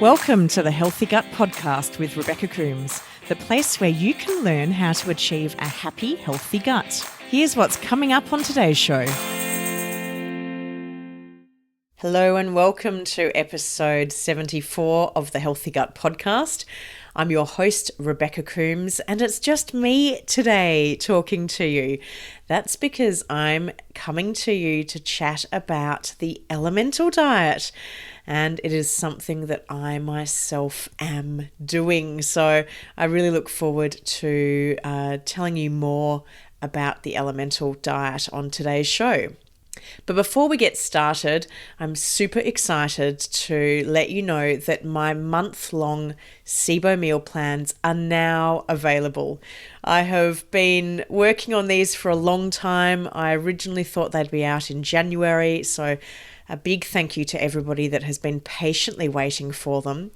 Welcome to the Healthy Gut Podcast with Rebecca Coomes, the place where you can learn how to achieve a happy, healthy gut. Here's what's coming up on today's show. Hello and welcome to episode 74 of the Healthy Gut Podcast. I'm your host, Rebecca Coomes, and it's just me today talking to you. That's because I'm coming to you to chat about the elemental diet, and it is something that I myself am doing. So I really look forward to telling you more about the elemental diet on today's show. But before we get started, I'm super excited to let you know that my month-long SIBO meal plans are now available. I have been working on these for a long time. I originally thought they'd be out in January, so a big thank you to everybody that has been patiently waiting for them.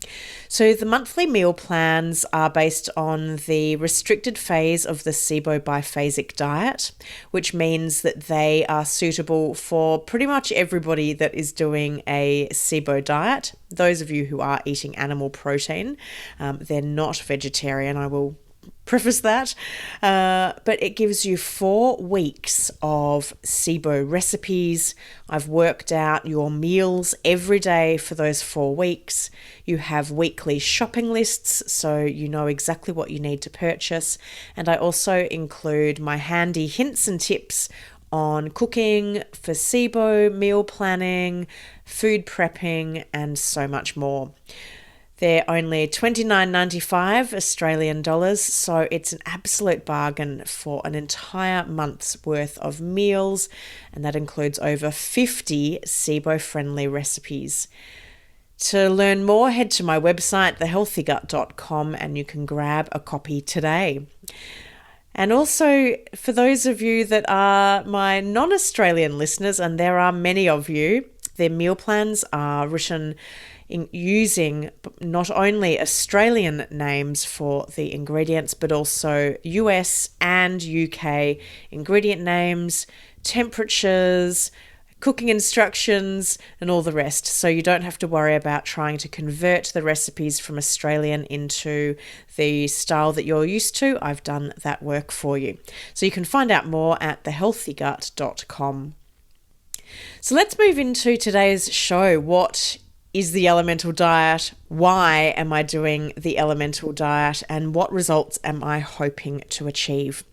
So the monthly meal plans are based on the restricted phase of the SIBO biphasic diet, which means that they are suitable for pretty much everybody that is doing a SIBO diet. Those of you who are eating animal protein, they're not vegetarian, I will preface that, but it gives you 4 weeks of SIBO recipes. I've worked out your meals every day for those 4 weeks. You have weekly shopping lists, so you know exactly what you need to purchase. And I also include my handy hints and tips on cooking for SIBO, meal planning, food prepping, and so much more. They're only $29.95 Australian dollars, so it's an absolute bargain for an entire month's worth of meals, and that includes over 50 SIBO-friendly recipes. To learn more, head to my website, thehealthygut.com, and you can grab a copy today. And also, for those of you that are my non-Australian listeners, and there are many of you, their meal plans are written using not only Australian names for the ingredients, but also US and UK ingredient names, temperatures, cooking instructions, and all the rest. So you don't have to worry about trying to convert the recipes from Australian into the style that you're used to. I've done that work for you. So you can find out more at thehealthygut.com. So let's move into today's show. What is the elemental diet? Why am I doing the elemental diet? And what results am I hoping to achieve?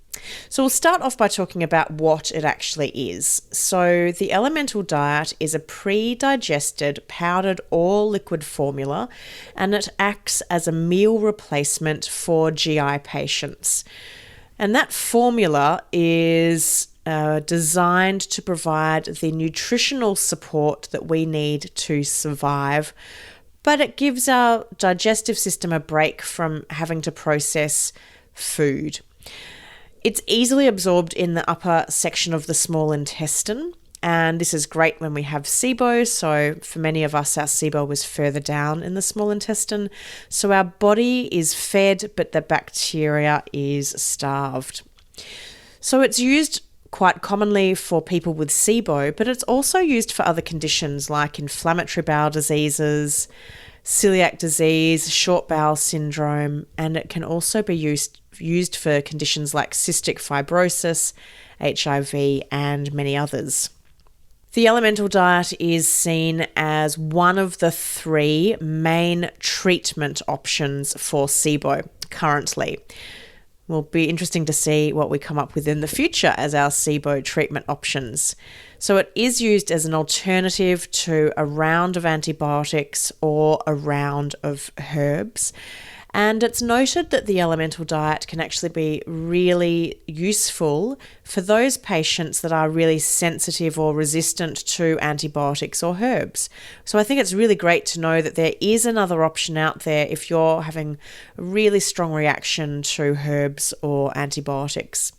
So we'll start off by talking about what it actually is. So the elemental diet is a pre-digested, powdered or liquid formula, and it acts as a meal replacement for GI patients. And that formula is designed to provide the nutritional support that we need to survive, but it gives our digestive system a break from having to process food. It's easily absorbed in the upper section of the small intestine, and this is great when we have SIBO. So for many of us, our SIBO was further down in the small intestine. So our body is fed, but the bacteria is starved. So it's used quite commonly for people with SIBO, but it's also used for other conditions like inflammatory bowel diseases, celiac disease, short bowel syndrome, and it can also be used for conditions like cystic fibrosis, HIV, and many others. The elemental diet is seen as one of the 3 main treatment options for SIBO currently. Will be interesting to see what we come up with in the future as our SIBO treatment options. So it is used as an alternative to a round of antibiotics or a round of herbs. And it's noted that the elemental diet can actually be really useful for those patients that are really sensitive or resistant to antibiotics or herbs. So I think it's really great to know that there is another option out there if you're having a really strong reaction to herbs or antibiotics.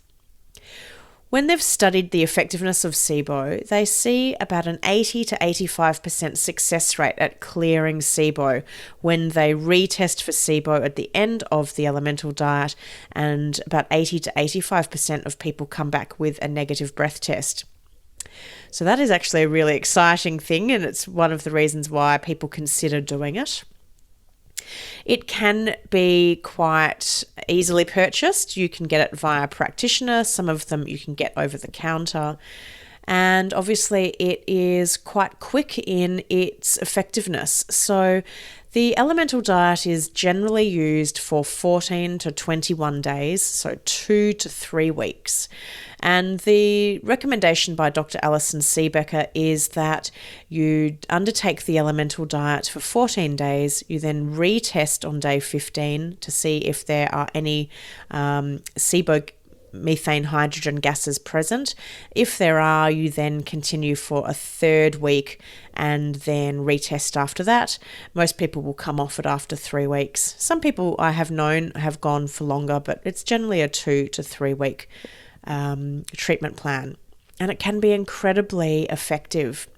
When they've studied the effectiveness of SIBO, they see about an 80 to 85% success rate at clearing SIBO when they retest for SIBO at the end of the elemental diet, and about 80 to 85% of people come back with a negative breath test. So that is actually a really exciting thing, and it's one of the reasons why people consider doing it. It can be quite easily purchased. You can get it via a practitioner. Some of them you can get over the counter. And obviously it is quite quick in its effectiveness. So the elemental diet is generally used for 14 to 21 days, so 2 to 3 weeks. And the recommendation by Dr. Alison Siebecker is that you undertake the elemental diet for 14 days. You then retest on day 15 to see if there are any SIBO methane hydrogen gases present. If there are, you then continue for a 3rd week and then retest after that. Most people will come off it after 3 weeks. Some people I have known have gone for longer, but it's generally a 2 to 3 week treatment plan, and it can be incredibly effective.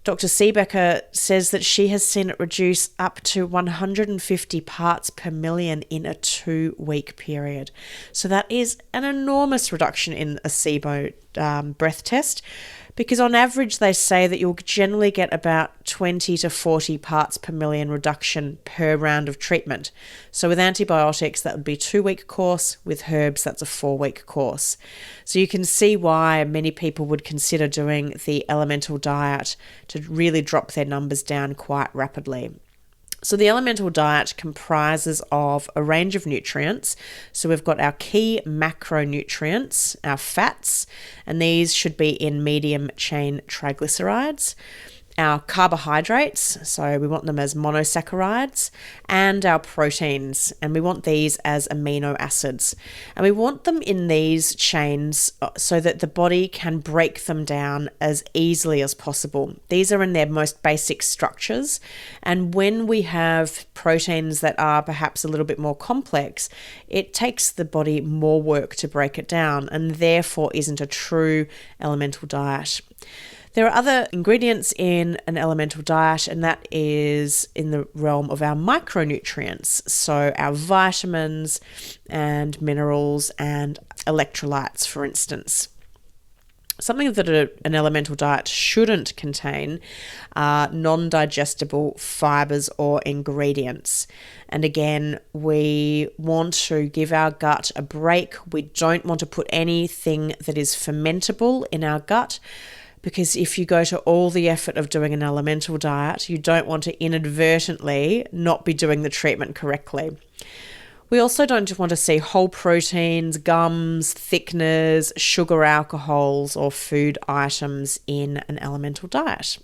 Dr. Siebecker says that she has seen it reduce up to 150 parts per million in a 2-week period. So that is an enormous reduction in a SIBO breath test, because on average they say that you'll generally get about 20 to 40 parts per million reduction per round of treatment. So with antibiotics, that would be a 2-week course. With herbs, that's a 4-week course. So you can see why many people would consider doing the elemental diet to really drop their numbers down quite rapidly. So the elemental diet comprises of a range of nutrients. So we've got our key macronutrients, our fats, and these should be in medium chain triglycerides. Our carbohydrates, so we want them as monosaccharides, and our proteins, and we want these as amino acids. And we want them in these chains so that the body can break them down as easily as possible. These are in their most basic structures, and when we have proteins that are perhaps a little bit more complex, it takes the body more work to break it down, and therefore isn't a true elemental diet. There are other ingredients in an elemental diet, and that is in the realm of our micronutrients. So our vitamins and minerals and electrolytes, for instance. Something that an elemental diet shouldn't contain are non-digestible fibers or ingredients. And again, we want to give our gut a break. We don't want to put anything that is fermentable in our gut, because if you go to all the effort of doing an elemental diet, you don't want to inadvertently not be doing the treatment correctly. We also don't want to see whole proteins, gums, thickeners, sugar alcohols, or food items in an elemental diet.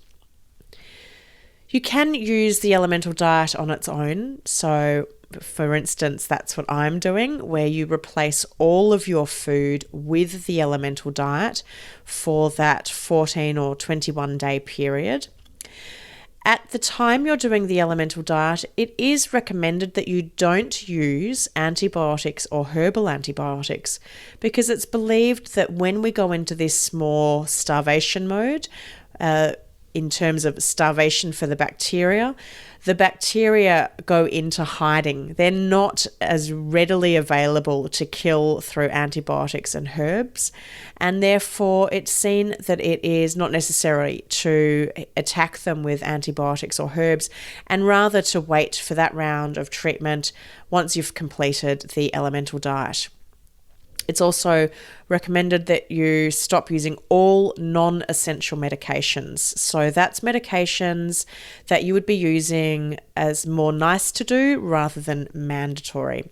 You can use the elemental diet on its own. So, for instance, that's what I'm doing, where you replace all of your food with the elemental diet for that 14 or 21 day period. At the time you're doing the elemental diet, it is recommended that you don't use antibiotics or herbal antibiotics, because it's believed that when we go into this more starvation mode, in terms of starvation for the bacteria go into hiding. They're not as readily available to kill through antibiotics and herbs, and therefore it's seen that it is not necessary to attack them with antibiotics or herbs, and rather to wait for that round of treatment once you've completed the elemental diet. It's also recommended that you stop using all non-essential medications. So that's medications that you would be using as more nice to do rather than mandatory.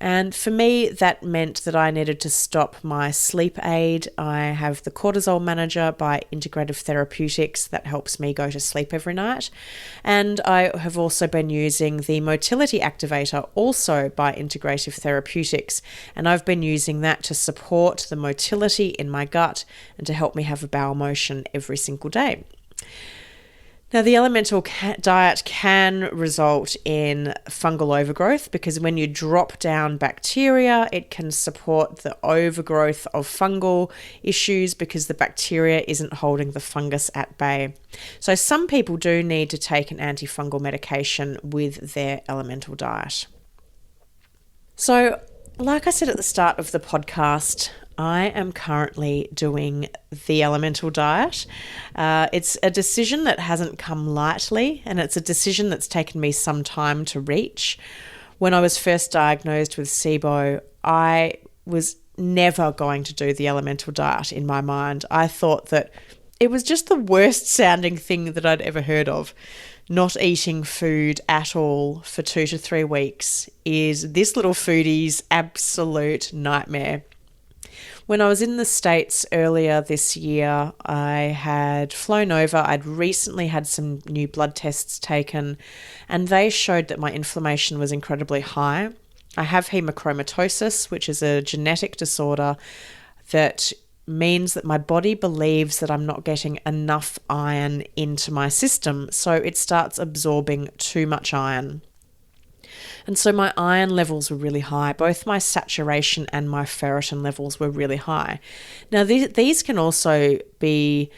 And for me, that meant that I needed to stop my sleep aid. I have the cortisol manager by Integrative Therapeutics that helps me go to sleep every night. And I have also been using the motility activator, also by Integrative Therapeutics. And I've been using that to support the motility in my gut and to help me have a bowel motion every single day. Now, the elemental diet can result in fungal overgrowth, because when you drop down bacteria, it can support the overgrowth of fungal issues because the bacteria isn't holding the fungus at bay. So some people do need to take an antifungal medication with their elemental diet. So, like I said at the start of the podcast, I am currently doing the elemental diet. It's a decision that hasn't come lightly, and it's a decision that's taken me some time to reach. When I was first diagnosed with SIBO, I was never going to do the elemental diet in my mind. I thought that it was just the worst sounding thing that I'd ever heard of. Not eating food at all for 2 to 3 weeks is this little foodie's absolute nightmare. When I was in the States earlier this year, I had flown over. I'd recently had some new blood tests taken, and they showed that my inflammation was incredibly high. I have hemochromatosis, which is a genetic disorder that means that my body believes that I'm not getting enough iron into my system, so it starts absorbing too much iron. And so my iron levels were really high. Both my saturation and my ferritin levels were really high. Now, these can also be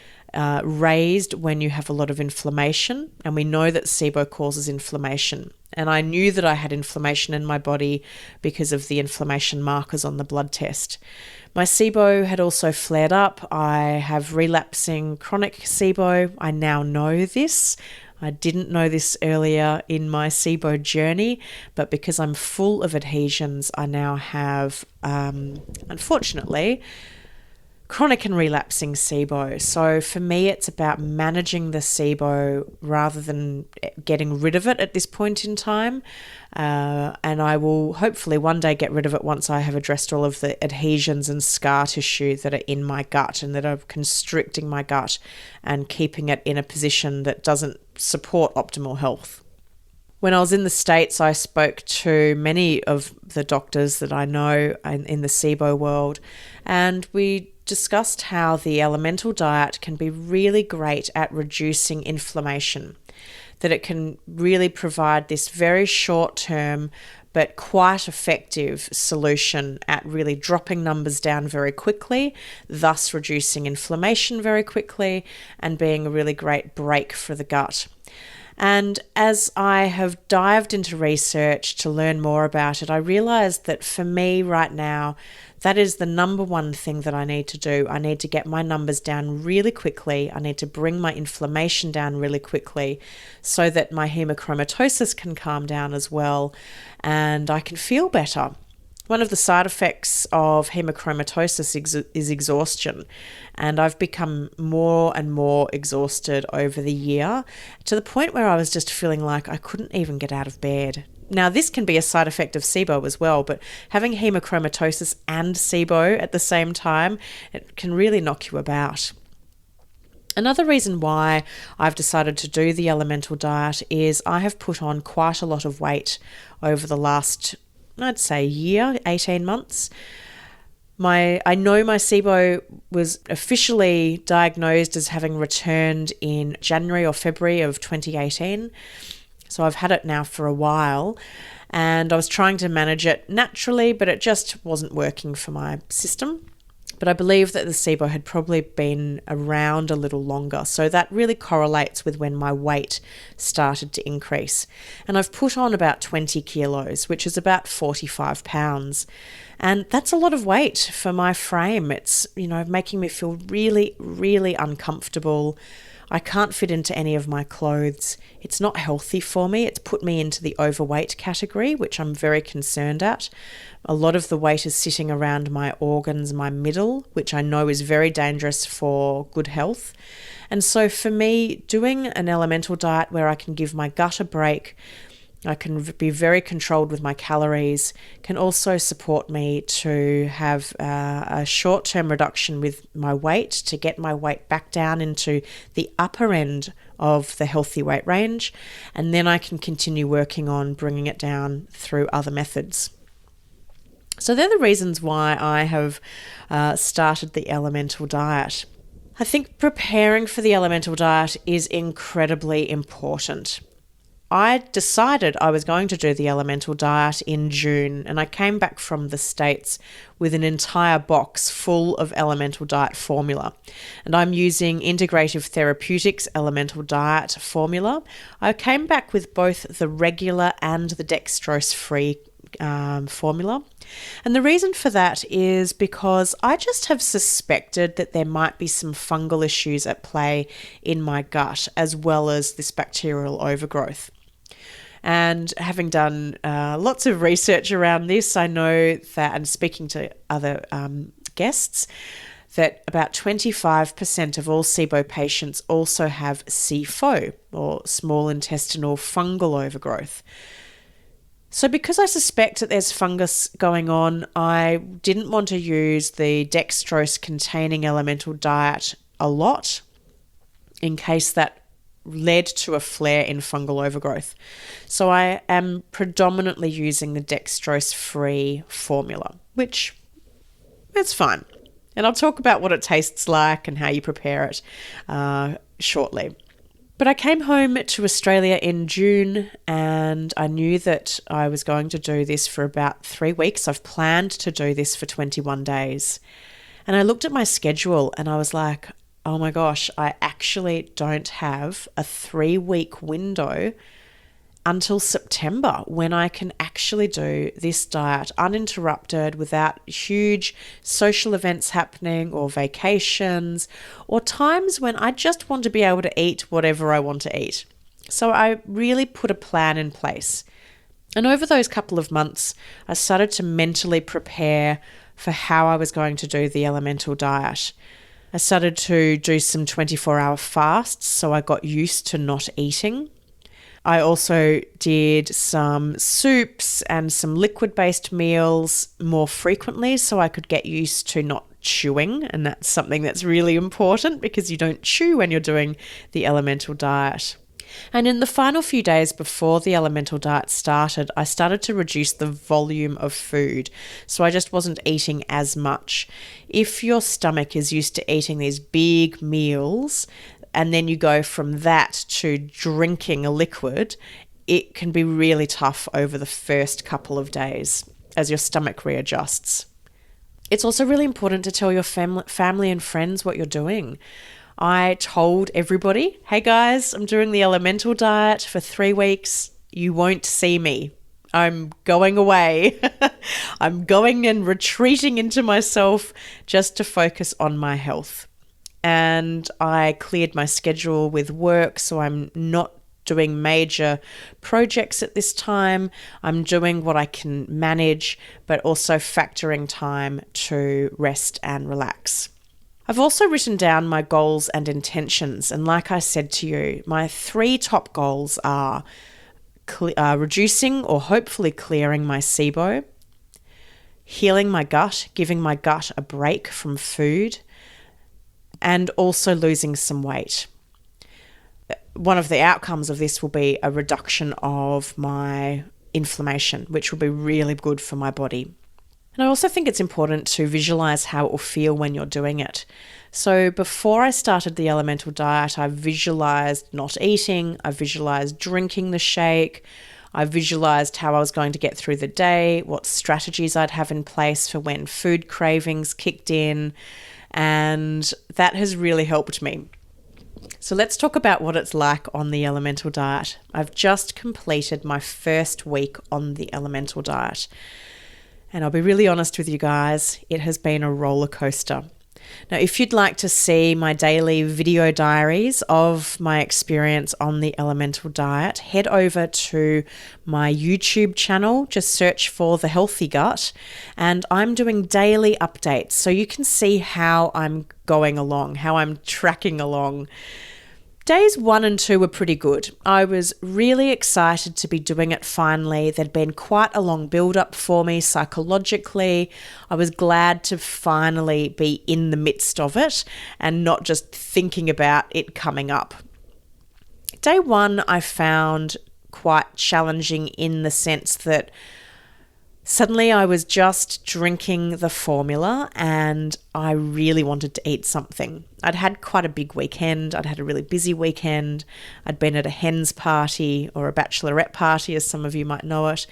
raised when you have a lot of inflammation, and we know that SIBO causes inflammation. And I knew that I had inflammation in my body because of the inflammation markers on the blood test. My SIBO had also flared up. I have relapsing chronic SIBO. I now know this. I didn't know this earlier in my SIBO journey, but because I'm full of adhesions, I now have, unfortunately, chronic and relapsing SIBO. So for me, it's about managing the SIBO rather than getting rid of it at this point in time. And I will hopefully one day get rid of it once I have addressed all of the adhesions and scar tissue that are in my gut and that are constricting my gut and keeping it in a position that doesn't support optimal health. When I was in the States, I spoke to many of the doctors that I know in the SIBO world, and we discussed how the elemental diet can be really great at reducing inflammation, that it can really provide this very short-term but quite effective solution at really dropping numbers down very quickly, thus reducing inflammation very quickly and being a really great break for the gut. And as I have dived into research to learn more about it, I realized that for me right now, that is the number one thing that I need to do. I need to get my numbers down really quickly. I need to bring my inflammation down really quickly so that my hemochromatosis can calm down as well and I can feel better. One of the side effects of hemochromatosis is exhaustion, and I've become more and more exhausted over the year to the point where I was just feeling like I couldn't even get out of bed. Now, this can be a side effect of SIBO as well, but having hemochromatosis and SIBO at the same time, it can really knock you about. Another reason why I've decided to do the elemental diet is I have put on quite a lot of weight over the last, I'd say, year, 18 months. I know my SIBO was officially diagnosed as having returned in January or February of 2018. So I've had it now for a while, and I was trying to manage it naturally, but it just wasn't working for my system. But I believe that the SIBO had probably been around a little longer. So that really correlates with when my weight started to increase. And I've put on about 20 kilos, which is about 45 pounds. And that's a lot of weight for my frame. It's, making me feel really, really uncomfortable. I can't fit into any of my clothes. It's not healthy for me. It's put me into the overweight category, which I'm very concerned at. A lot of the weight is sitting around my organs, my middle, which I know is very dangerous for good health. And so for me, doing an elemental diet where I can give my gut a break, I can be very controlled with my calories, can also support me to have a short-term reduction with my weight, to get my weight back down into the upper end of the healthy weight range, and then I can continue working on bringing it down through other methods. So they're the reasons why I have started the elemental diet. I think preparing for the elemental diet is incredibly important. I decided I was going to do the elemental diet in June, and I came back from the States with an entire box full of elemental diet formula. And I'm using Integrative Therapeutics elemental diet formula. I came back with both the regular and the dextrose-free formula. And the reason for that is because I just have suspected that there might be some fungal issues at play in my gut, as well as this bacterial overgrowth. And having done lots of research around this, I know that, and speaking to other guests, that about 25% of all SIBO patients also have SIFO, or small intestinal fungal overgrowth. So because I suspect that there's fungus going on, I didn't want to use the dextrose-containing elemental diet a lot in case that led to a flare in fungal overgrowth. So I am predominantly using the dextrose-free formula, which it's fine. And I'll talk about what it tastes like and how you prepare it shortly. But I came home to Australia in June and I knew that I was going to do this for about 3 weeks. I've planned to do this for 21 days. And I looked at my schedule and I was like, oh my gosh, I actually don't have a 3-week window until September when I can actually do this diet uninterrupted without huge social events happening or vacations or times when I just want to be able to eat whatever I want to eat. So I really put a plan in place. And over those couple of months, I started to mentally prepare for how I was going to do the elemental diet. I started to do some 24-hour fasts, so I got used to not eating. I also did some soups and some liquid-based meals more frequently so I could get used to not chewing, and that's something that's really important because you don't chew when you're doing the elemental diet. And in the final few days before the elemental diet started, I started to reduce the volume of food, so I just wasn't eating as much. If your stomach is used to eating these big meals, and then you go from that to drinking a liquid, it can be really tough over the first couple of days as your stomach readjusts. It's also really important to tell your family and friends what you're doing. I told everybody, hey guys, I'm doing the elemental diet for 3 weeks. You won't see me. I'm going away. I'm going and retreating into myself just to focus on my health. And I cleared my schedule with work, so I'm not doing major projects at this time. I'm doing what I can manage, but also factoring time to rest and relax. I've also written down my goals and intentions, and like I said to you, my 3 top goals are reducing or hopefully clearing my SIBO, healing my gut, giving my gut a break from food, and also losing some weight. One of the outcomes of this will be a reduction of my inflammation, which will be really good for my body. And I also think it's important to visualize how it will feel when you're doing it. So before I started the elemental diet, I visualized not eating, I visualized drinking the shake, I visualized how I was going to get through the day, what strategies I'd have in place for when food cravings kicked in, and that has really helped me. So let's talk about what it's like on the elemental diet. I've just completed my first week on the elemental diet. And I'll be really honest with you guys, it has been a roller coaster. Now, if you'd like to see my daily video diaries of my experience on the elemental diet, head over to my YouTube channel, just search for The Healthy Gut, and I'm doing daily updates so you can see how I'm going along, how I'm tracking along. Days 1 and 2 were pretty good. I was really excited to be doing it finally. There'd been quite a long build-up for me psychologically. I was glad to finally be in the midst of it and not just thinking about it coming up. Day 1 I found quite challenging in the sense that suddenly I was just drinking the formula and I really wanted to eat something. I'd had quite a big weekend. I'd had a really busy weekend. I'd been at a hen's party or a bachelorette party, as some of you might know it,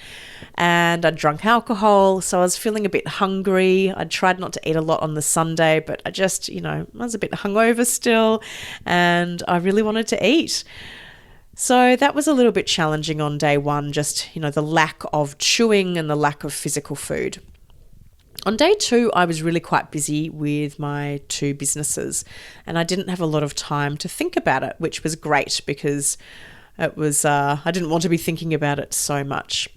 and I'd drunk alcohol, so I was feeling a bit hungry. I'd tried not to eat a lot on the Sunday, but I just, I was a bit hungover still, and I really wanted to eat. So that was a little bit challenging on day 1, just, the lack of chewing and the lack of physical food. On day 2, I was really quite busy with my 2 businesses, and I didn't have a lot of time to think about it, which was great because it was I didn't want to be thinking about it so much.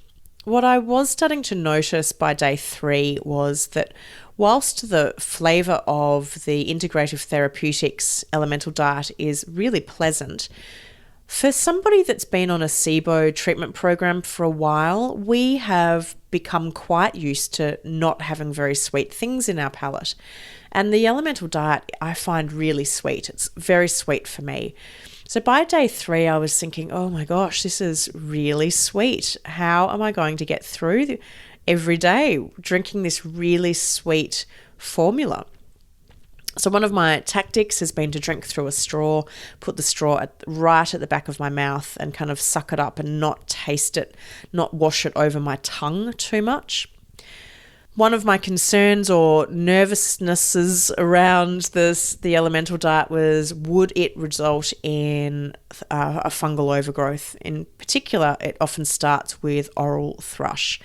What I was starting to notice by day 3 was that whilst the flavour of the integrative therapeutics elemental diet is really pleasant, for somebody that's been on a SIBO treatment program for a while, we have become quite used to not having very sweet things in our palate. And the elemental diet I find really sweet. It's very sweet for me. So by day 3, I was thinking, oh my gosh, this is really sweet. How am I going to get through every day drinking this really sweet formula? So one of my tactics has been to drink through a straw, put the straw right at the back of my mouth and kind of suck it up and not taste it, not wash it over my tongue too much. One of my concerns or nervousnesses around the elemental diet was, would it result in a fungal overgrowth? In particular, it often starts with oral thrush.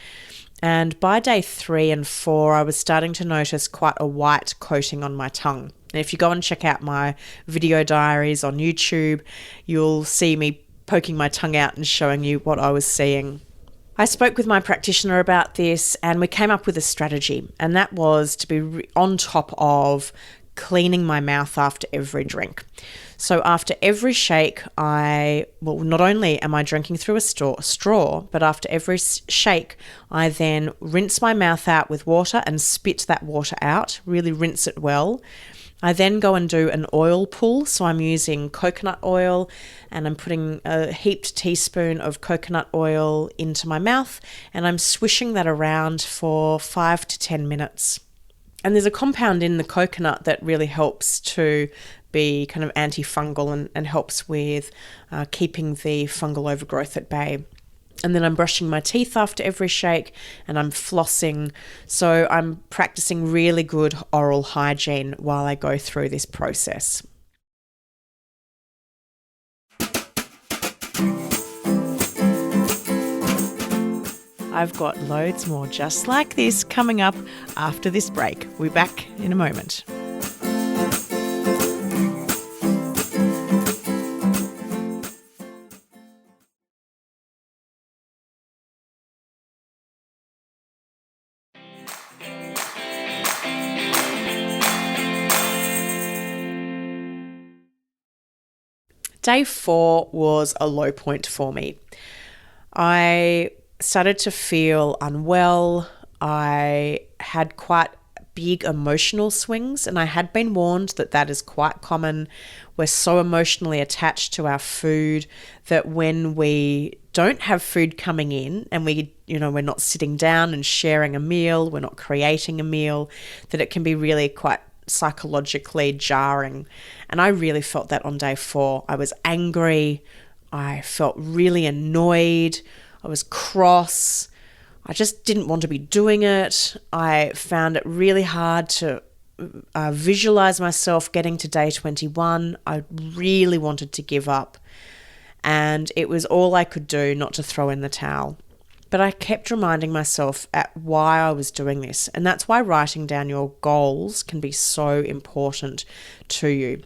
And by day 3 and 4, I was starting to notice quite a white coating on my tongue. And if you go and check out my video diaries on YouTube, you'll see me poking my tongue out and showing you what I was seeing. I spoke with my practitioner about this and we came up with a strategy, and that was to be on top of cleaning my mouth after every drink. So after every shake, not only am I drinking through a straw, but after every shake, I then rinse my mouth out with water and spit that water out, really rinse it well. I then go and do an oil pull. So I'm using coconut oil and I'm putting a heaped teaspoon of coconut oil into my mouth and I'm swishing that around for 5 to 10 minutes. And there's a compound in the coconut that really helps to be kind of antifungal and helps with keeping the fungal overgrowth at bay. And then I'm brushing my teeth after every shake and I'm flossing. So I'm practicing really good oral hygiene while I go through this process. I've got loads more just like this coming up after this break. We'll be back in a moment. Day 4 was a low point for me. I started to feel unwell. I had quite big emotional swings, and I had been warned that that is quite common. We're so emotionally attached to our food that when we don't have food coming in and we're not sitting down and sharing a meal, we're not creating a meal, that it can be really quite psychologically jarring. And I really felt that on day 4. I was angry. I felt really annoyed. I was cross. I just didn't want to be doing it. I found it really hard to visualize myself getting to day 21. I really wanted to give up. And it was all I could do not to throw in the towel. But I kept reminding myself at why I was doing this. And that's why writing down your goals can be so important to you.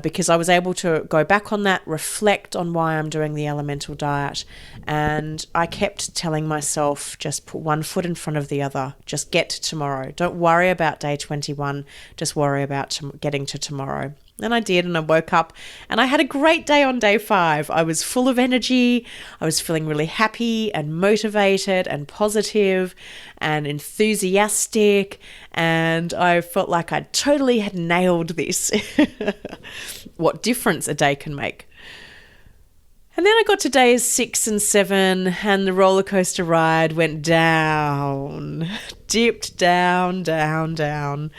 Because I was able to go back on that, reflect on why I'm doing the elemental diet. And I kept telling myself, just put one foot in front of the other. Just get to tomorrow. Don't worry about day 21. Just worry about getting to tomorrow. And I did, and I woke up and I had a great day on day 5. I was full of energy. I was feeling really happy and motivated and positive and enthusiastic, and I felt like I totally had nailed this. What difference a day can make. And then I got to days 6 and 7 and the roller coaster ride went down, dipped down, down, down.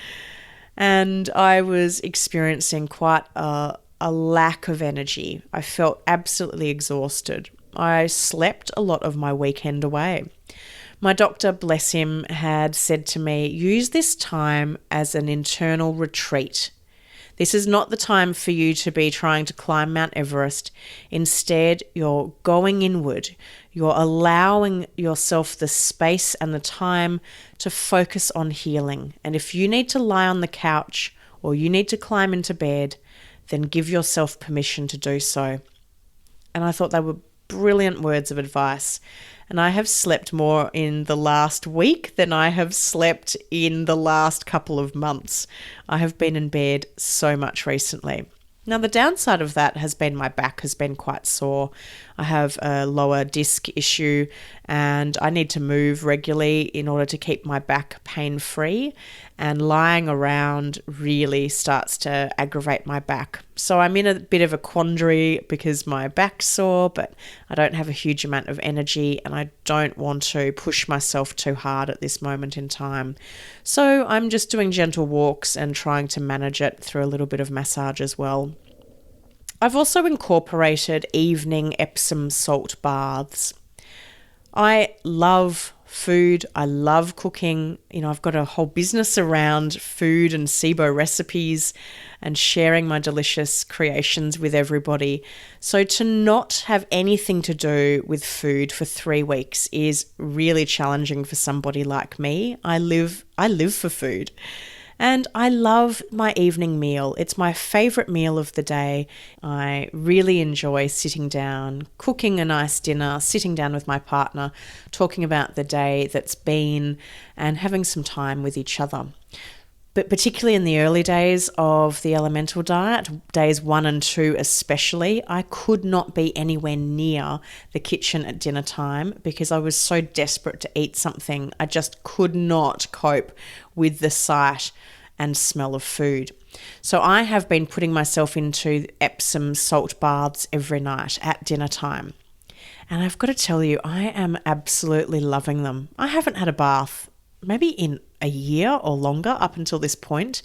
And I was experiencing quite a lack of energy. I felt absolutely exhausted. I slept a lot of my weekend away. My doctor, bless him, had said to me, use this time as an internal retreat. This is not the time for you to be trying to climb Mount Everest. Instead, you're going inward. You're allowing yourself the space and the time to focus on healing. And if you need to lie on the couch or you need to climb into bed, then give yourself permission to do so. And I thought they were brilliant words of advice. And I have slept more in the last week than I have slept in the last couple of months. I have been in bed so much recently. Now, the downside of that has been my back has been quite sore. I have a lower disc issue and I need to move regularly in order to keep my back pain-free, and lying around really starts to aggravate my back. So I'm in a bit of a quandary because my back's sore, but I don't have a huge amount of energy and I don't want to push myself too hard at this moment in time. So I'm just doing gentle walks and trying to manage it through a little bit of massage as well. I've also incorporated evening Epsom salt baths. I love food. I love cooking. I've got a whole business around food and SIBO recipes and sharing my delicious creations with everybody. So to not have anything to do with food for 3 weeks is really challenging for somebody like me. I live for food. And I love my evening meal. It's my favorite meal of the day. I really enjoy sitting down, cooking a nice dinner, sitting down with my partner, talking about the day that's been and having some time with each other. But particularly in the early days of the elemental diet, days 1 and 2 especially, I could not be anywhere near the kitchen at dinner time because I was so desperate to eat something. I just could not cope with the sight and smell of food. So I have been putting myself into Epsom salt baths every night at dinner time. And I've got to tell you, I am absolutely loving them. I haven't had a bath maybe in a year or longer up until this point.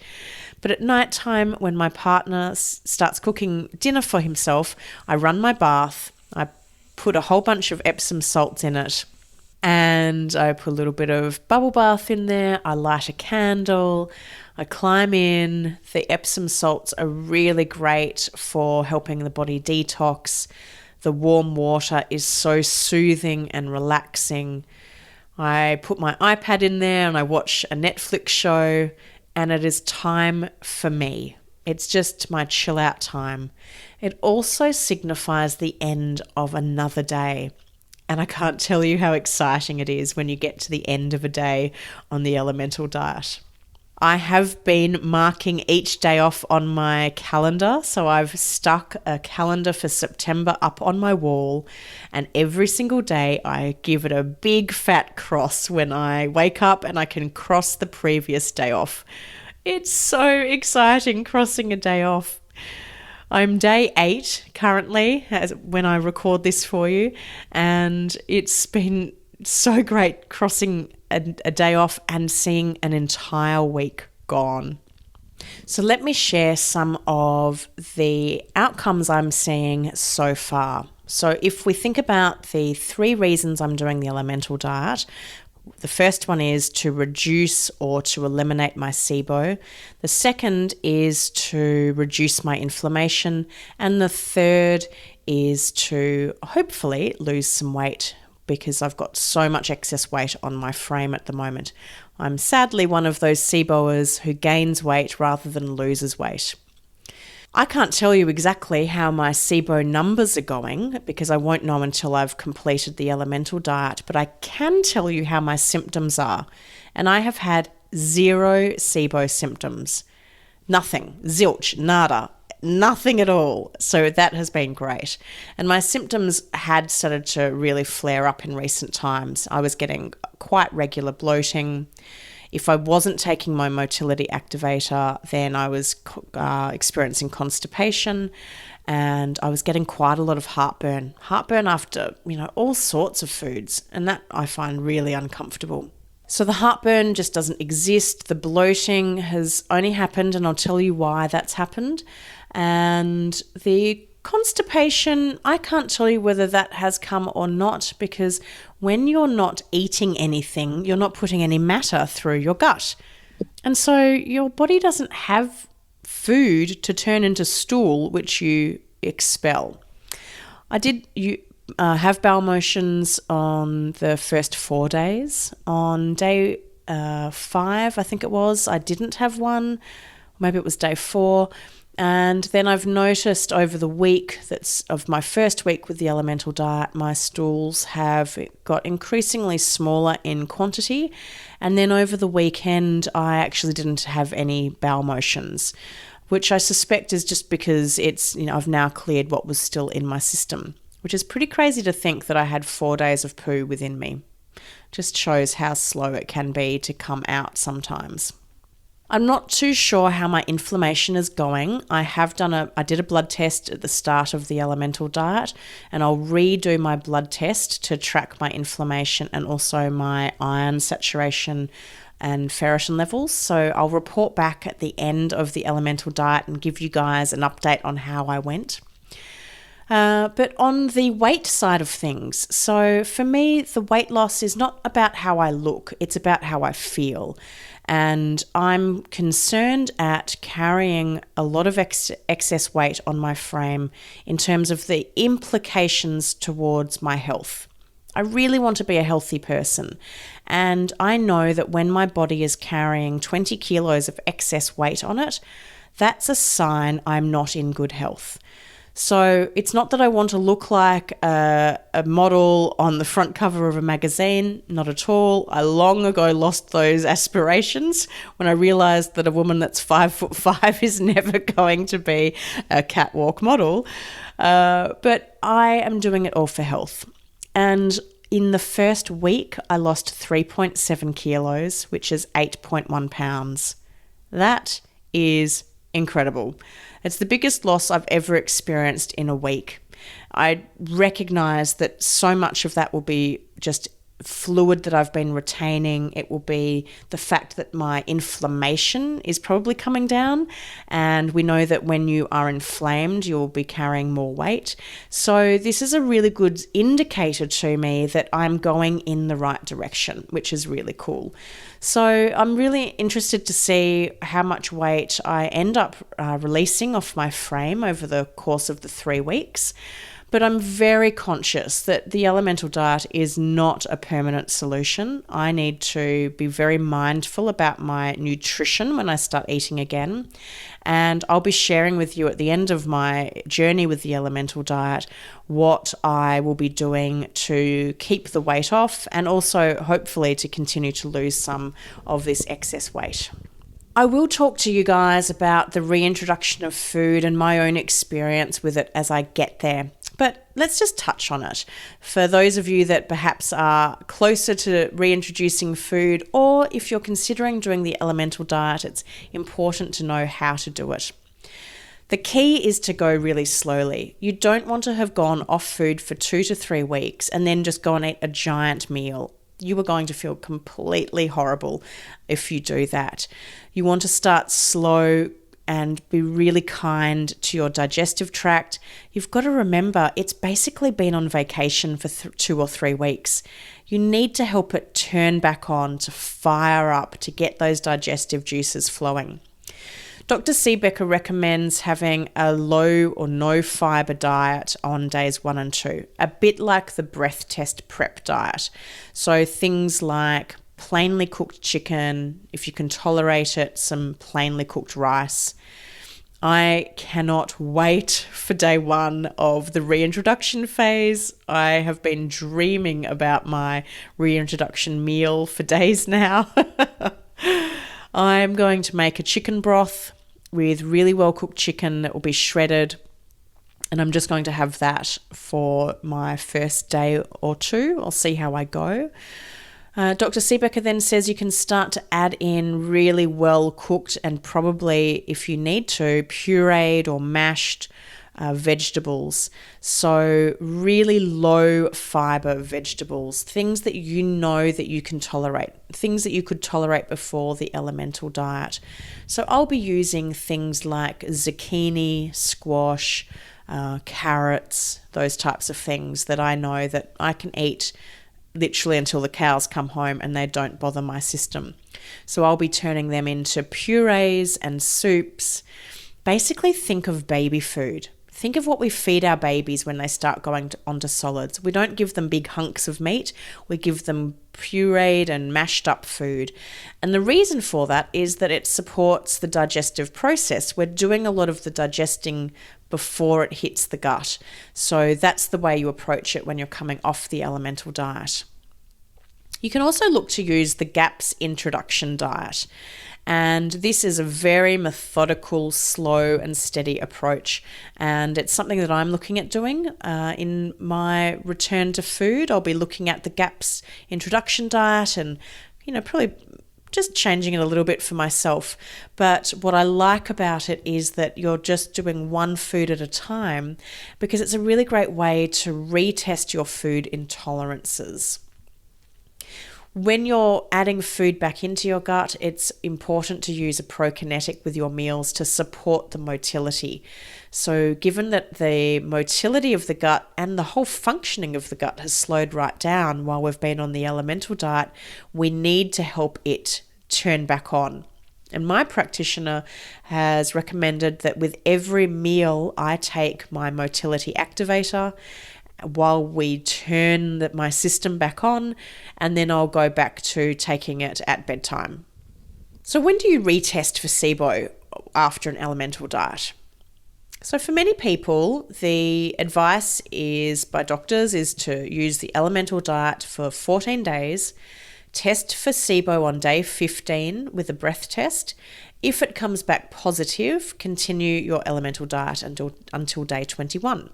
But at night time, when my partner starts cooking dinner for himself, I run my bath, I put a whole bunch of Epsom salts in it, and I put a little bit of bubble bath in there. I light a candle, I climb in. The Epsom salts are really great for helping the body detox. The warm water is so soothing and relaxing. I put my iPad in there and I watch a Netflix show, and it is time for me. It's just my chill out time. It also signifies the end of another day. And I can't tell you how exciting it is when you get to the end of a day on the elemental diet. I have been marking each day off on my calendar. So I've stuck a calendar for September up on my wall, and every single day I give it a big fat cross when I wake up and I can cross the previous day off. It's so exciting crossing a day off. I'm day 8 currently when I record this for you, and it's been so great crossing a day off and seeing an entire week gone. So let me share some of the outcomes I'm seeing so far. So if we think about the 3 reasons I'm doing the elemental diet, the first one is to reduce or to eliminate my SIBO. The second is to reduce my inflammation. And the third is to hopefully lose some weight, because I've got so much excess weight on my frame at the moment. I'm sadly one of those SIBOers who gains weight rather than loses weight. I can't tell you exactly how my SIBO numbers are going because I won't know until I've completed the elemental diet, but I can tell you how my symptoms are. And I have had 0 SIBO symptoms. Nothing. Zilch. Nada. Nothing at all. So that has been great. And my symptoms had started to really flare up in recent times. I was getting quite regular bloating. If I wasn't taking my motility activator, then I was experiencing constipation, and I was getting quite a lot of heartburn. Heartburn after, all sorts of foods, and that I find really uncomfortable. So the heartburn just doesn't exist. The bloating has only happened, and I'll tell you why that's happened. And the constipation, I can't tell you whether that has come or not, because when you're not eating anything, you're not putting any matter through your gut. And so your body doesn't have food to turn into stool, which you expel. I did have bowel motions on the first 4 days. On day 5, I think it was, I didn't have one. Maybe it was day 4. And then I've noticed over the week that's of my first week with the elemental diet, my stools have got increasingly smaller in quantity. And then over the weekend, I actually didn't have any bowel motions, which I suspect is just because I've now cleared what was still in my system, which is pretty crazy to think that I had 4 days of poo within me. Just shows how slow it can be to come out sometimes. I'm not too sure how my inflammation is going. I did a blood test at the start of the elemental diet, and I'll redo my blood test to track my inflammation and also my iron saturation and ferritin levels. So I'll report back at the end of the elemental diet and give you guys an update on how I went. But on the weight side of things, so for me, the weight loss is not about how I look, it's about how I feel. And I'm concerned at carrying a lot of excess weight on my frame in terms of the implications towards my health. I really want to be a healthy person. And I know that when my body is carrying 20 kilos of excess weight on it, that's a sign I'm not in good health. So it's not that I want to look like a model on the front cover of a magazine, not at all. I long ago lost those aspirations when I realized that a woman that's 5'5" is never going to be a catwalk model. But I am doing it all for health. And in the first week, I lost 3.7 kilos, which is 8.1 pounds. That is incredible. It's the biggest loss I've ever experienced in a week. I recognize that so much of that will be just fluid that I've been retaining. It will be the fact that my inflammation is probably coming down, and we know that when you are inflamed, you'll be carrying more weight. So this is a really good indicator to me that I'm going in the right direction, which is really cool. So I'm really interested to see how much weight I end up releasing off my frame over the course of the 3 weeks. But I'm very conscious that the elemental diet is not a permanent solution. I need to be very mindful about my nutrition when I start eating again. And I'll be sharing with you at the end of my journey with the elemental diet what I will be doing to keep the weight off and also hopefully to continue to lose some of this excess weight. I will talk to you guys about the reintroduction of food and my own experience with it as I get there. But let's just touch on it. For those of you that perhaps are closer to reintroducing food, or if you're considering doing the elemental diet, it's important to know how to do it. The key is to go really slowly. You don't want to have gone off food for 2 to 3 weeks and then just go and eat a giant meal. You are going to feel completely horrible if you do that. You want to start slow and be really kind to your digestive tract. You've got to remember it's basically been on vacation for 2 or 3 weeks. You need to help it turn back on, to fire up, to get those digestive juices flowing. Dr. Siebecker recommends having a low or no fiber diet on days 1 and 2, a bit like the breath test prep diet. So things like plainly cooked chicken, if you can tolerate it, some plainly cooked rice. I cannot wait for day 1 of the reintroduction phase. I have been dreaming about my reintroduction meal for days now. I'm going to make a chicken broth with really well cooked chicken that will be shredded, and I'm just going to have that for my first day or 2. I'll see how I go. Dr. Siebecker then says you can start to add in really well cooked and probably, if you need to, pureed or mashed vegetables. So really low fiber vegetables, things that you know that you can tolerate, things that you could tolerate before the elemental diet. So I'll be using things like zucchini, squash, carrots, those types of things that I know that I can eat literally until the cows come home and they don't bother my system. So I'll be turning them into purees and soups. Basically, think of baby food. Think of what we feed our babies when they start going onto solids. We don't give them big hunks of meat. We give them pureed and mashed up food. And the reason for that is that it supports the digestive process. We're doing a lot of the digesting before it hits the gut. So that's the way you approach it when you're coming off the elemental diet. You can also look to use the GAPS introduction diet. And this is a very methodical, slow and steady approach. And it's something that I'm looking at doing in my return to food. I'll be looking at the GAPS introduction diet and, probably just changing it a little bit for myself. But what I like about it is that you're just doing one food at a time, because it's a really great way to retest your food intolerances. When you're adding food back into your gut, it's important to use a prokinetic with your meals to support the motility. So given that the motility of the gut and the whole functioning of the gut has slowed right down while we've been on the elemental diet, we need to help it turn back on. And my practitioner has recommended that with every meal, I take my motility activator while we turn my system back on, and then I'll go back to taking it at bedtime. So when do you retest for SIBO after an elemental diet? So for many people, the advice is by doctors is to use the elemental diet for 14 days, test for SIBO on day 15 with a breath test. If it comes back positive, continue your elemental diet until day 21.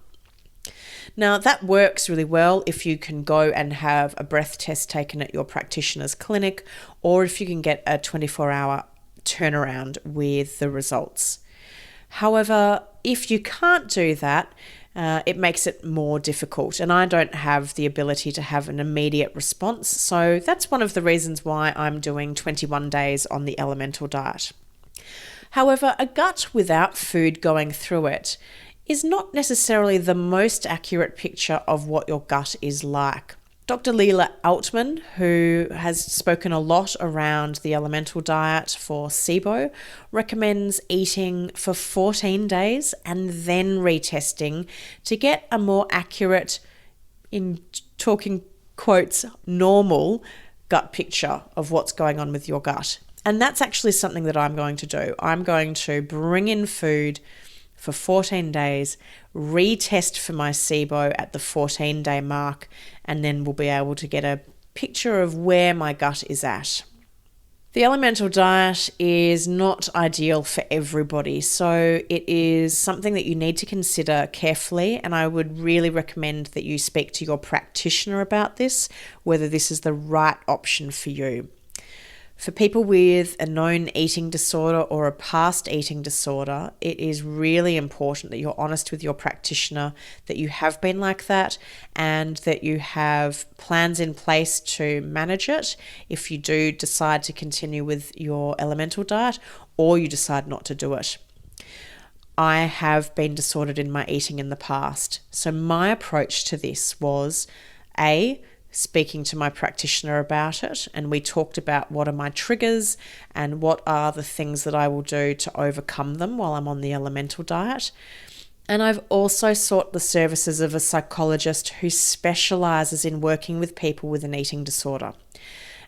Now, that works really well if you can go and have a breath test taken at your practitioner's clinic, or if you can get a 24-hour turnaround with the results. However, if you can't do that, it makes it more difficult, and I don't have the ability to have an immediate response. So that's one of the reasons why I'm doing 21 days on the elemental diet. However, a gut without food going through it is not necessarily the most accurate picture of what your gut is like. Dr. Leela Altman, who has spoken a lot around the elemental diet for SIBO, recommends eating for 14 days and then retesting to get a more accurate, in talking quotes, normal gut picture of what's going on with your gut. And that's actually something that I'm going to do. I'm going to bring in food for 14 days, retest for my SIBO at the 14-day mark, and then we'll be able to get a picture of where my gut is at. The elemental diet is not ideal for everybody, so it is something that you need to consider carefully, and I would really recommend that you speak to your practitioner about this, whether this is the right option for you. For people with a known eating disorder or a past eating disorder, it is really important that you're honest with your practitioner, that you have been like that, and that you have plans in place to manage it if you do decide to continue with your elemental diet or you decide not to do it. I have been disordered in my eating in the past. So my approach to this was speaking to my practitioner about it, and we talked about what are my triggers and what are the things that I will do to overcome them while I'm on the elemental diet. And I've also sought the services of a psychologist who specializes in working with people with an eating disorder.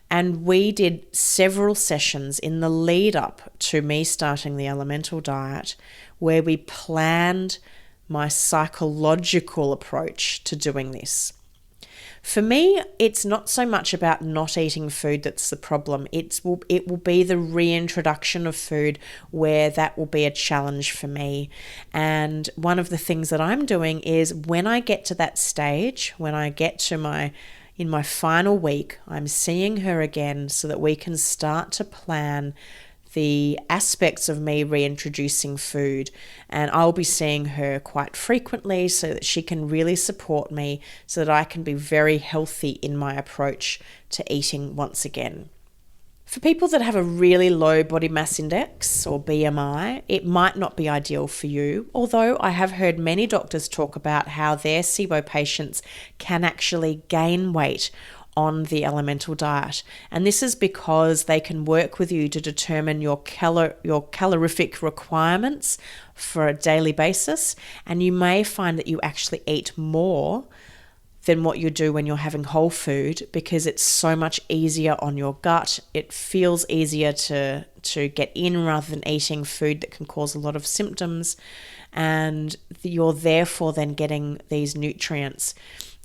And we did several sessions in the lead up to me starting the elemental diet where we planned my psychological approach to doing this. For me, it's not so much about not eating food that's the problem. It will be the reintroduction of food where that will be a challenge for me. And one of the things that I'm doing is when I get to that stage, when I get to in my final week, I'm seeing her again so that we can start to plan the aspects of me reintroducing food, and I'll be seeing her quite frequently so that she can really support me so that I can be very healthy in my approach to eating once again. For people that have a really low body mass index or BMI, it might not be ideal for you, although I have heard many doctors talk about how their SIBO patients can actually gain weight on the elemental diet. And this is because they can work with you to determine your calorific requirements for a daily basis. And you may find that you actually eat more than what you do when you're having whole food, because it's so much easier on your gut. It feels easier to get in rather than eating food that can cause a lot of symptoms. And you're therefore then getting these nutrients.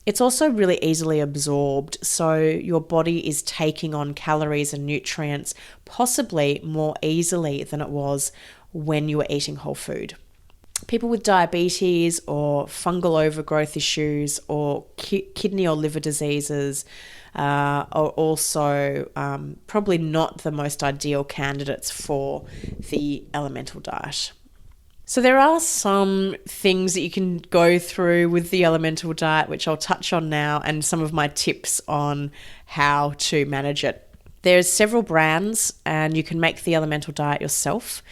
It's also really easily absorbed, so your body is taking on calories and nutrients possibly more easily than it was when you were eating whole food. People with diabetes or fungal overgrowth issues or kidney or liver diseases are also probably not the most ideal candidates for the elemental diet. So there are some things that you can go through with the elemental diet, which I'll touch on now, and some of my tips on how to manage it. There's several brands, and you can make the elemental diet yourself.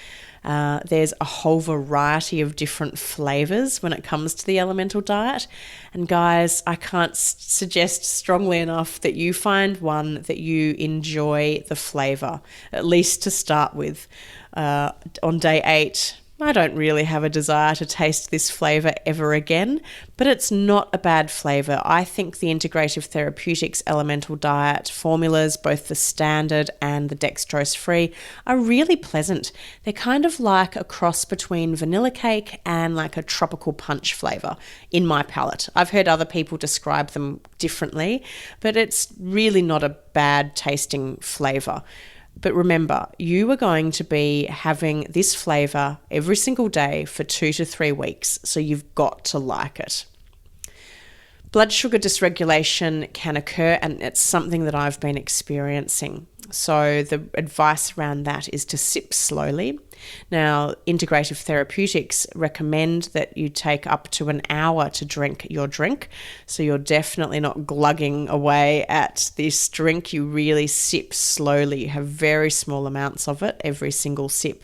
There's a whole variety of different flavors when it comes to the elemental diet. And guys, I can't suggest strongly enough that you find one that you enjoy the flavor, at least to start with. On day 8, I don't really have a desire to taste this flavor ever again, but it's not a bad flavor. I think the Integrative Therapeutics elemental diet formulas, both the standard and the dextrose-free, are really pleasant. They're kind of like a cross between vanilla cake and like a tropical punch flavor in my palate. I've heard other people describe them differently, but it's really not a bad tasting flavor. But remember, you are going to be having this flavor every single day for 2 to 3 weeks, so you've got to like it. Blood sugar dysregulation can occur, and it's something that I've been experiencing. So the advice around that is to sip slowly. Now, Integrative Therapeutics recommend that you take up to an hour to drink your drink. So you're definitely not glugging away at this drink. You really sip slowly. You have very small amounts of it every single sip.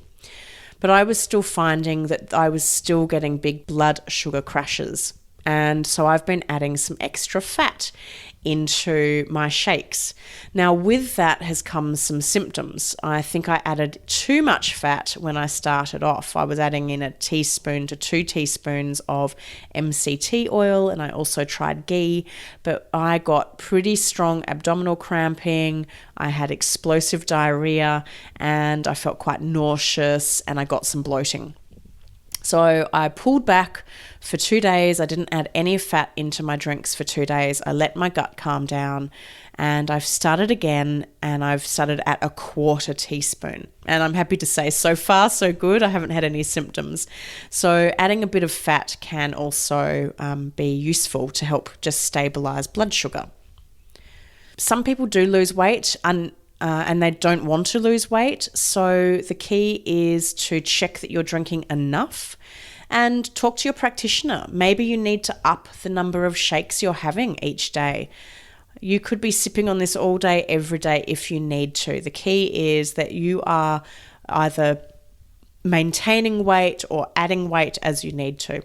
But I was still finding that I was still getting big blood sugar crashes. And so I've been adding some extra fat into my shakes. Now, with that has come some symptoms. I think I added too much fat when I started off. I was adding in 1 teaspoon to 2 teaspoons of MCT oil, and I also tried ghee, but I got pretty strong abdominal cramping. I had explosive diarrhea, and I felt quite nauseous, and I got some bloating. So I pulled back for 2 days. I didn't add any fat into my drinks for 2 days. I let my gut calm down, and I've started again, and I've started at 1/4 teaspoon. And I'm happy to say so far so good. I haven't had any symptoms. So adding a bit of fat can also be useful to help just stabilize blood sugar. Some people do lose weight and they don't want to lose weight. So the key is to check that you're drinking enough and talk to your practitioner. Maybe you need to up the number of shakes you're having each day. You could be sipping on this all day, every day if you need to. The key is that you are either maintaining weight or adding weight as you need to.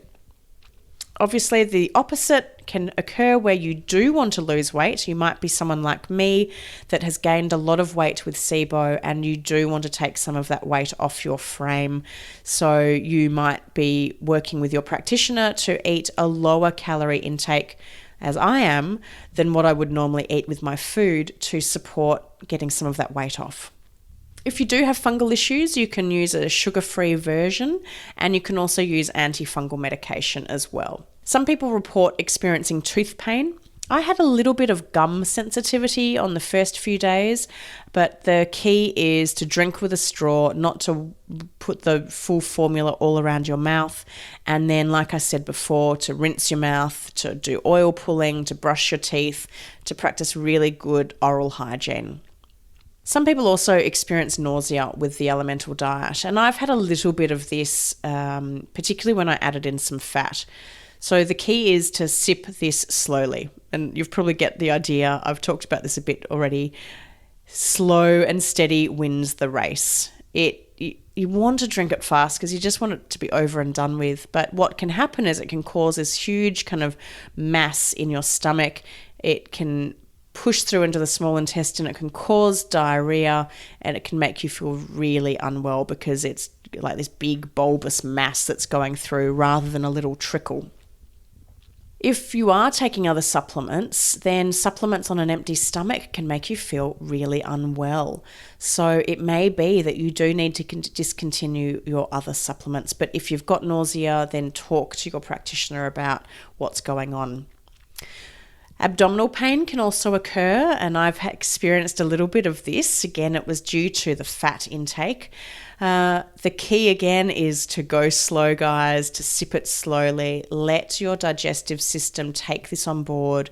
Obviously, the opposite can occur where you do want to lose weight. You might be someone like me that has gained a lot of weight with SIBO, and you do want to take some of that weight off your frame. So you might be working with your practitioner to eat a lower calorie intake, as I am, than what I would normally eat with my food to support getting some of that weight off. If you do have fungal issues, you can use a sugar-free version, and you can also use antifungal medication as well. Some people report experiencing tooth pain. I had a little bit of gum sensitivity on the first few days, but the key is to drink with a straw, not to put the full formula all around your mouth. And then, like I said before, to rinse your mouth, to do oil pulling, to brush your teeth, to practice really good oral hygiene. Some people also experience nausea with the elemental diet, and I've had a little bit of this, particularly when I added in some fat. So the key is to sip this slowly, and you've probably get the idea. I've talked about this a bit already. Slow and steady wins the race. You want to drink it fast because you just want it to be over and done with, but what can happen is it can cause this huge kind of mass in your stomach. It can push through into the small intestine. It can cause diarrhea, and it can make you feel really unwell because it's like this big bulbous mass that's going through rather than a little trickle. If you are taking other supplements, then supplements on an empty stomach can make you feel really unwell. So it may be that you do need to discontinue your other supplements. But if you've got nausea, then talk to your practitioner about what's going on. Abdominal pain can also occur, and I've experienced a little bit of this. Again, it was due to the fat intake. The key again is to go slow, guys, to sip it slowly. Let your digestive system take this on board,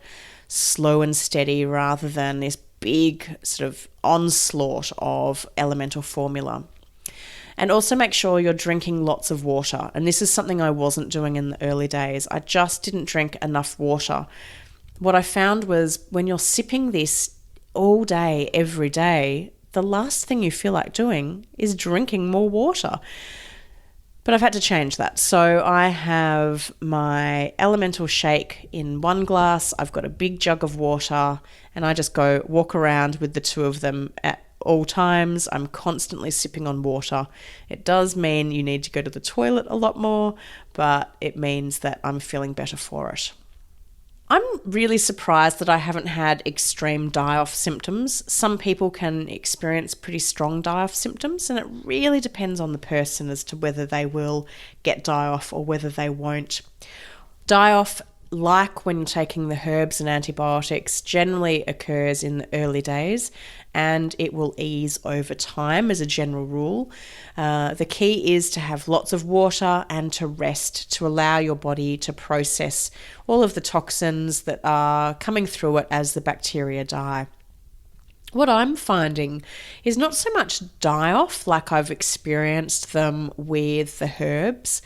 slow and steady, rather than this big sort of onslaught of elemental formula. And also make sure you're drinking lots of water. And this is something I wasn't doing in the early days. I just didn't drink enough water. What I found was when you're sipping this all day, every day, the last thing you feel like doing is drinking more water. But I've had to change that. So I have my elemental shake in one glass. I've got a big jug of water, and I just go walk around with the two of them at all times. I'm constantly sipping on water. It does mean you need to go to the toilet a lot more, but it means that I'm feeling better for it. I'm really surprised that I haven't had extreme die-off symptoms. Some people can experience pretty strong die-off symptoms, and it really depends on the person as to whether they will get die-off or whether they won't. Die-off, like when taking the herbs and antibiotics, generally occurs in the early days, and it will ease over time as a general rule. The key is to have lots of water and to rest, to allow your body to process all of the toxins that are coming through it as the bacteria die. What I'm finding is not so much die-off like I've experienced them with the herbs,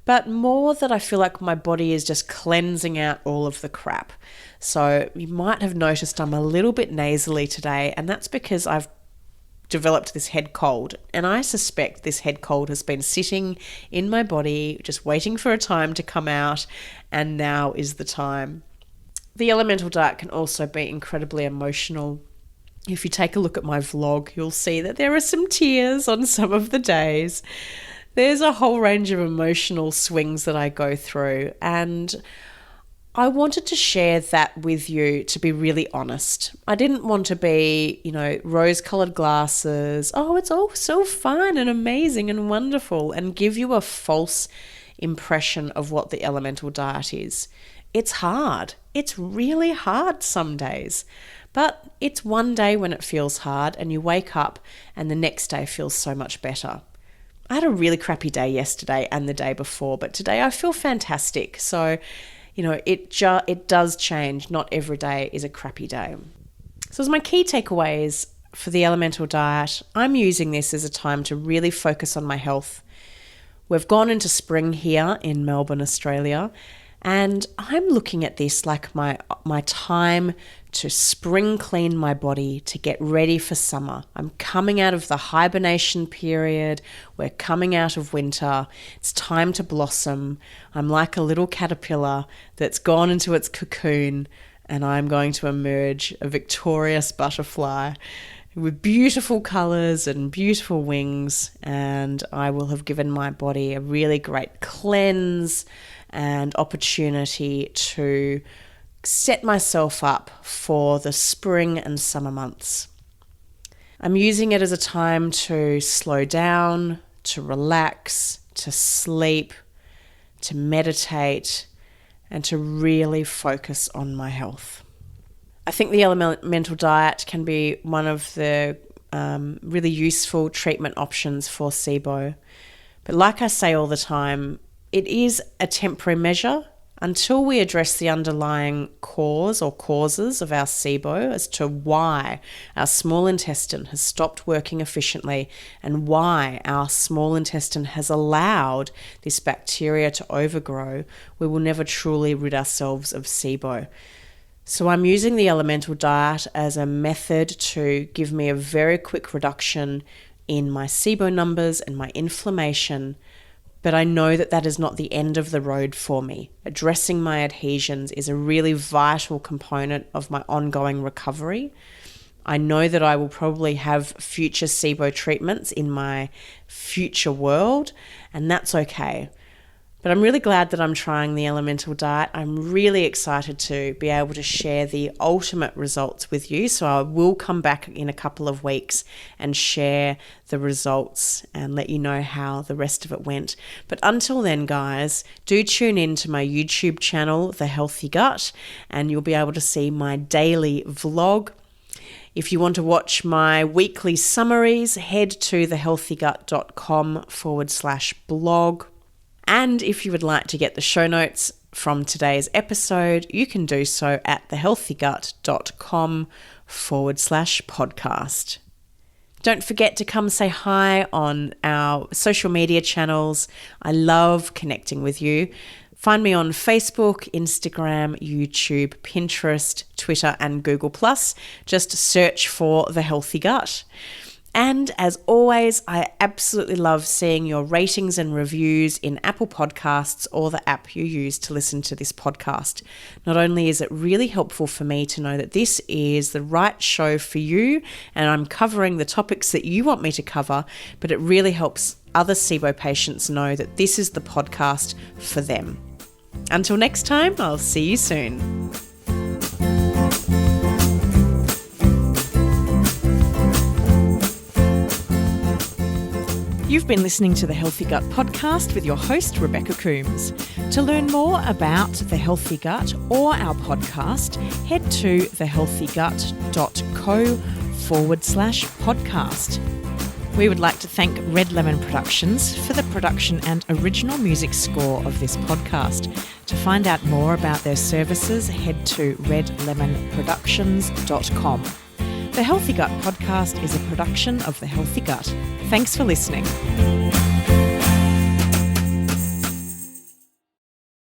but more that I feel like my body is just cleansing out all of the crap. So you might have noticed I'm a little bit nasally today, and that's because I've developed this head cold. And I suspect this head cold has been sitting in my body, just waiting for a time to come out, and now is the time. The elemental diet can also be incredibly emotional. If you take a look at my vlog, you'll see that there are some tears on some of the days. There's a whole range of emotional swings that I go through, and I wanted to share that with you, to be really honest. I didn't want to be, rose-colored glasses, oh, it's all so fun and amazing and wonderful, and give you a false impression of what the elemental diet is. It's hard. It's really hard some days, but it's one day when it feels hard and you wake up and the next day feels so much better. I had a really crappy day yesterday and the day before, but today I feel fantastic. So, it does change. Not every day is a crappy day. So as my key takeaways for the elemental diet, I'm using this as a time to really focus on my health. We've gone into spring here in Melbourne, Australia, and I'm looking at this like my time to spring clean my body, to get ready for summer. I'm coming out of the hibernation period. We're coming out of winter. It's time to blossom. I'm like a little caterpillar that's gone into its cocoon, and I'm going to emerge a victorious butterfly with beautiful colours and beautiful wings, and I will have given my body a really great cleanse and opportunity to set myself up for the spring and summer months. I'm using it as a time to slow down, to relax, to sleep, to meditate, and to really focus on my health. I think the elemental diet can be one of the really useful treatment options for SIBO. But like I say all the time, it is a temporary measure until we address the underlying cause or causes of our SIBO as to why our small intestine has stopped working efficiently and why our small intestine has allowed this bacteria to overgrow. We will never truly rid ourselves of SIBO. So I'm using the elemental diet as a method to give me a very quick reduction in my SIBO numbers and my inflammation, But I know that that is not the end of the road for me. Addressing my adhesions is a really vital component of my ongoing recovery. I know that I will probably have future SIBO treatments in my future world, and that's okay. But I'm really glad that I'm trying the elemental diet. I'm really excited to be able to share the ultimate results with you. So I will come back in a couple of weeks and share the results and let you know how the rest of it went. But until then, guys, do tune in to my YouTube channel, The Healthy Gut, and you'll be able to see my daily vlog. If you want to watch my weekly summaries, head to thehealthygut.com/blog. And if you would like to get the show notes from today's episode, you can do so at thehealthygut.com/podcast. Don't forget to come say hi on our social media channels. I love connecting with you. Find me on Facebook, Instagram, YouTube, Pinterest, Twitter, and Google+. Just search for The Healthy Gut. And as always, I absolutely love seeing your ratings and reviews in Apple Podcasts or the app you use to listen to this podcast. Not only is it really helpful for me to know that this is the right show for you and I'm covering the topics that you want me to cover, but it really helps other SIBO patients know that this is the podcast for them. Until next time, I'll see you soon. You've been listening to the Healthy Gut podcast with your host, Rebecca Coomes. To learn more about The Healthy Gut or our podcast, head to thehealthygut.co/podcast. We would like to thank Red Lemon Productions for the production and original music score of this podcast. To find out more about their services, head to redlemonproductions.com. The Healthy Gut podcast is a production of The Healthy Gut. Thanks for listening.